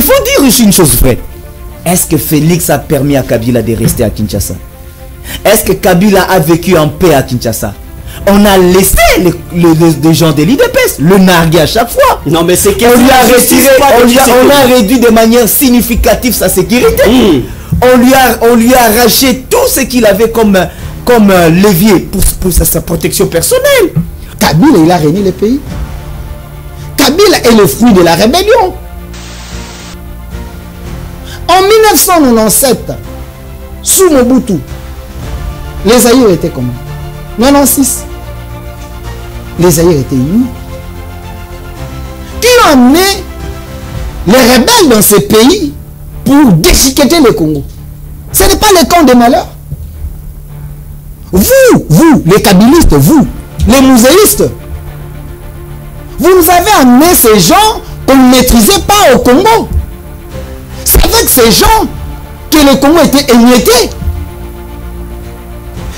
faut dire aussi une chose vraie. Est-ce que Félix a permis à Kabila de rester à Kinshasa? Est-ce que Kabila a vécu en paix à Kinshasa? On a laissé les gens de l'IDPS le narguer à chaque fois. Non, mais c'est on lui a retiré, on a réduit de manière significative sa sécurité. On lui a arraché tout ce qu'il avait comme levier pour sa protection personnelle. Kabila, il a régné le pays. Kabila est le fruit de la rébellion. En 1997, sous Mobutu, les Zaïre étaient comment? 96. Les Zaïre étaient unis. Qui a amené les rebelles dans ces pays pour déchiqueter le Congo? Ce n'est pas le camp des malheurs. Vous, les kabylistes, vous, les muséistes, vous nous avez amené ces gens qu'on ne maîtrisait pas au Congo. C'est avec ces gens que le Congo était émietté.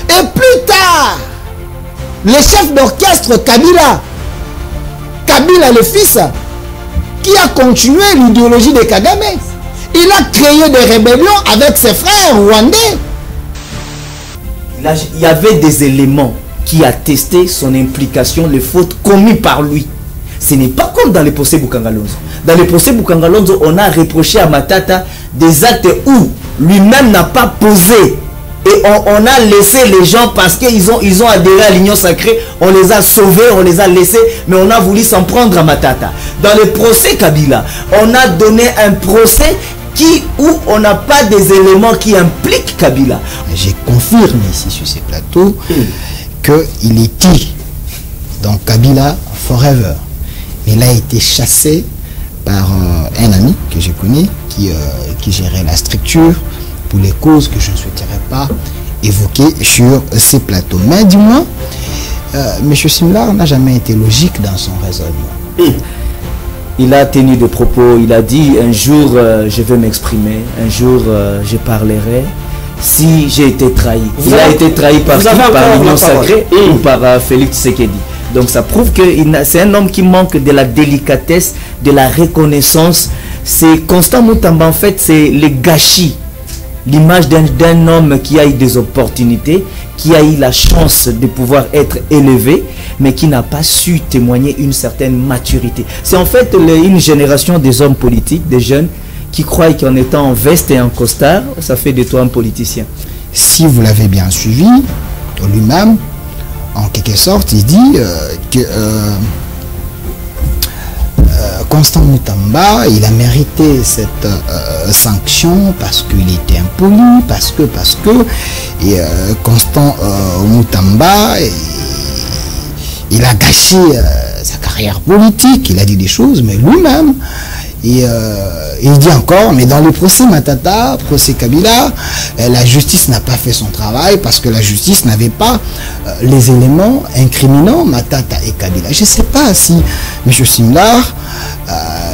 Et plus tard, le chef d'orchestre Kabila le fils, qui a continué l'idéologie de Kagame, il a créé des rébellions avec ses frères rwandais. Il y avait des éléments qui attestaient son implication, les fautes commises par lui. Ce n'est pas comme dans le procès Bukangalonzo. Dans le procès Bukangalonzo, on a reproché à Matata des actes où lui-même n'a pas posé. Et on a laissé les gens parce qu'ils ont adhéré à l'union sacrée. On les a sauvés, on les a laissés, mais on a voulu s'en prendre à Matata. Dans le procès Kabila, on a donné un procès où on n'a pas des éléments qui impliquent Kabila. Je confirme ici sur ces plateaux qu'il est dit dans Kabila Forever. Il a été chassé par un ami que je connais qui gérait la structure pour les causes que je ne souhaiterais pas évoquer sur ces plateaux. Mais du moins, M. Simlar n'a jamais été logique dans son raisonnement. Il a tenu des propos, il a dit un jour je vais m'exprimer, un jour je parlerai si j'ai été trahi. Il a été trahi par l'union sacrée ou par Félix Tshisekedi. Donc ça prouve que c'est un homme qui manque de la délicatesse, de la reconnaissance. C'est Constant Mutamba, en fait, c'est le gâchis. L'image d'un homme qui a eu des opportunités, qui a eu la chance de pouvoir être élevé, mais qui n'a pas su témoigner une certaine maturité. C'est en fait une génération des hommes politiques, des jeunes, qui croient qu'en étant en veste et en costard, ça fait de toi un politicien. Si vous l'avez bien suivi, lui-même, en quelque sorte, il dit que Constant Mutamba, il a mérité cette sanction parce qu'il était impoli, parce que Constant Mutamba, il a gâché sa carrière politique, il a dit des choses, mais lui-même, il dit encore, mais dans le procès Matata, procès Kabila, la justice n'a pas fait son travail parce que la justice n'avait pas les éléments incriminant Matata et Kabila. Je ne sais pas si M. Simlar,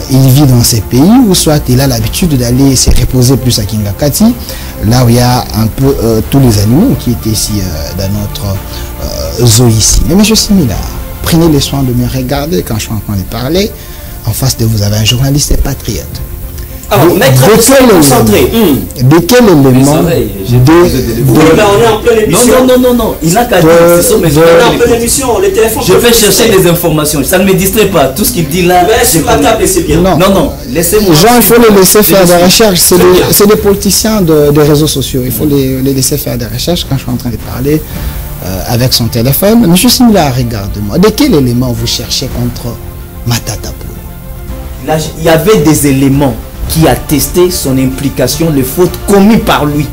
il vit dans ces pays ou soit il a l'habitude d'aller se reposer plus à Kingakati, là où il y a un peu tous les animaux qui étaient ici dans notre zoo ici. Mais M. Simlar, prenez le soin de me regarder quand je suis en train de parler. En face de vous avez un journaliste et patriote. Alors, maître, concentré. De quel élément on est en pleine émission. Non. Il a qu'à dire. On est en pleine émission. Les téléphones. Je vais chercher des informations. Ça ne me distrait pas. Tout ce qu'il dit là. Mais sur la table, c'est bien. Non. Laissez-moi. Jean, il faut les laisser faire des recherches. C'est des politiciens des réseaux sociaux. Il faut les laisser faire des recherches quand je suis en train de parler avec son téléphone. Monsieur Simila, regarde-moi. De quel élément vous cherchez contre Matata? Il y avait des éléments qui attestaient son implication, les fautes commises par lui.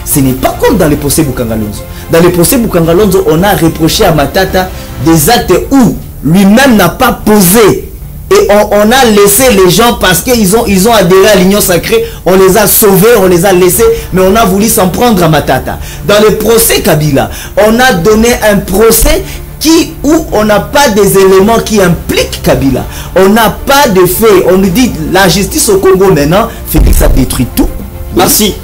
Ce n'est pas comme dans le procès Bukangalonzo. Dans le procès Bukangalonzo, on a reproché à Matata des actes où lui-même n'a pas posé. Et on a laissé les gens parce qu'ils ont adhéré à l'union sacrée. On les a sauvés, on les a laissés, mais on a voulu s'en prendre à Matata. Dans le procès Kabila, on a donné un procès où on n'a pas des éléments qui impliquent Kabila. On n'a pas de faits. On nous dit la justice au Congo maintenant, Félix a détruit tout. Merci.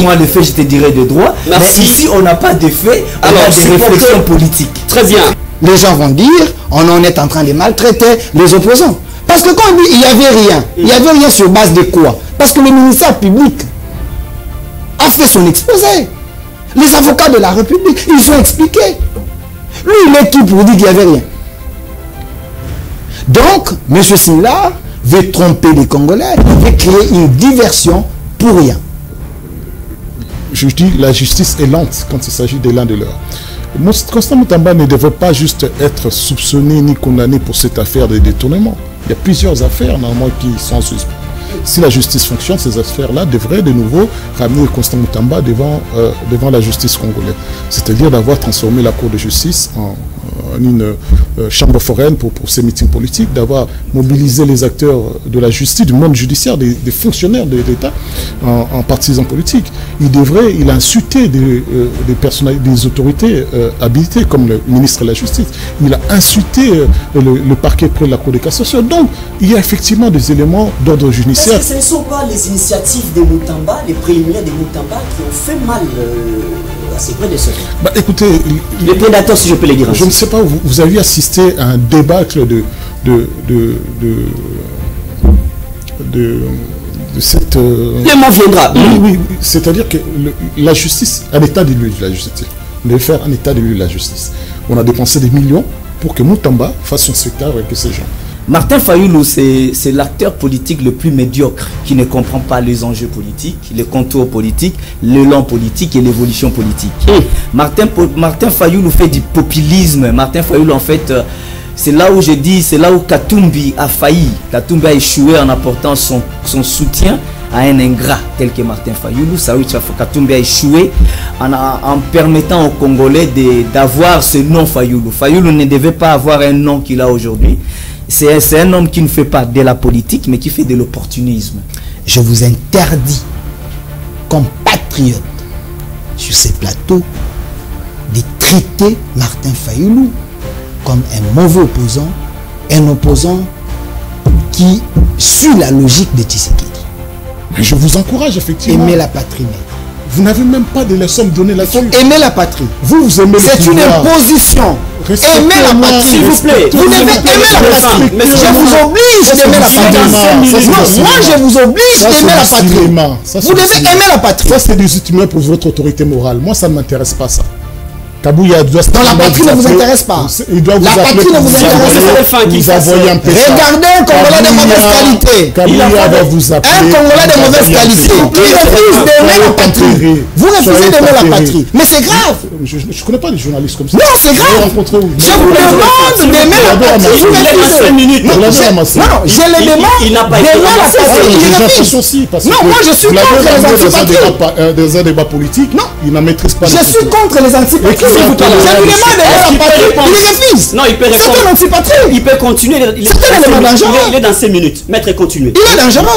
Moi, le fait, je te dirais de droit. Merci. Mais ici, on n'a pas de faits. On a des réflexions politiques. Très bien. Les gens vont dire, on en est en train de maltraiter les opposants. Parce Parce que quand on dit il n'y avait rien, il n'y avait rien sur base de quoi? Parce que le ministère public a fait son exposé. Les avocats de la République, ils ont expliqué. Lui, il est qui pour dire qu'il n'y avait rien? Donc, M. Silla veut tromper les Congolais, il veut créer une diversion pour rien. Je dis, la justice est lente quand il s'agit de l'un de leurs. Constant Moutamba ne devait pas juste être soupçonné ni condamné pour cette affaire de détournement. Il y a plusieurs affaires normalement qui sont suspectes. Si la justice fonctionne, ces affaires-là devraient de nouveau ramener Constant Moutamba devant la justice congolaise. C'est-à-dire d'avoir transformé la Cour de justice en une chambre foraine pour ces meetings politiques, d'avoir mobilisé les acteurs de la justice, du monde judiciaire, des fonctionnaires de l'État en partisans politiques. Il a insulté des autorités habilitées, comme le ministre de la Justice. Il a insulté le parquet près de la Cour de cassation. Donc, il y a effectivement des éléments d'ordre judiciaire. Est-ce que ce ne sont pas les initiatives de Moutamba, les préliminaires de Moutamba qui ont fait mal à ces prédécesseurs? Écoutez, les prédateurs, si je peux les dire. Je ne sais pas, vous avez assisté à un débâcle de cette... Le mot viendra. Oui, c'est-à-dire que la justice, un état des lieux de la justice. On devait faire un état des lieux de la justice. On a dépensé des millions pour que Moutamba fasse son spectacle avec ces gens. Martin Fayoulou, c'est l'acteur politique le plus médiocre qui ne comprend pas les enjeux politiques, les contours politiques, l'élan politique et l'évolution politique. Martin Fayoulou fait du populisme. Martin Fayoulou, en fait, c'est là où je dis, c'est là où Katumbi a failli. Katumbi a échoué en apportant son soutien à un ingrat tel que Martin Fayoulou. Katumbi a échoué en permettant aux Congolais d'avoir ce nom Fayoulou. Fayoulou ne devait pas avoir un nom qu'il a aujourd'hui. C'est un homme qui ne fait pas de la politique, mais qui fait de l'opportunisme. Je vous interdis, comme patriote, sur ces plateaux, de traiter Martin Fayoulou comme un mauvais opposant, un opposant qui suit la logique de Tshisekedi. Je vous encourage effectivement. Aimer la patrie. Vous n'avez même pas de leçons données là-dessus. Aimer la patrie. Vous aimez c'est une imposition. Aimez la patrie, s'il vous plaît. Vous devez aimer la patrie. Je vous oblige d'aimer la patrie. Moi, je vous oblige d'aimer la patrie. Vous devez aimer la patrie. Ça, c'est légitimement pour votre autorité morale. Moi, ça ne m'intéresse pas, ça. Kabouya doit dans la patrie ne vous intéresse pas. Il doit la patrie ne vous intéresse pas. Regardez un Congolais de mauvaise qualité. Kabouya va vous appeler. Un Congolais de mauvaise qualité. Il refuse d'aimer la patrie. Vous refusez d'aimer la patrie. Mais c'est grave. Je ne connais pas les journalistes comme ça. Non, c'est grave. Je vous demande d'aimer la patrie. Vous refusez. Non, je le demande d'aimer la patrie. Il refuse. Non, moi je suis contre les antipatriotes. Dans un débat politique, il n'en maîtrise pas. Je suis contre les antipatriotes. Je lui demande de la patrie. Il refuse. Non, il peut répondre. C'est un antipatriote. Il peut continuer. C'est un élément dangereux. Il est dans 5 minutes. Maître, continue. Il est dangereux.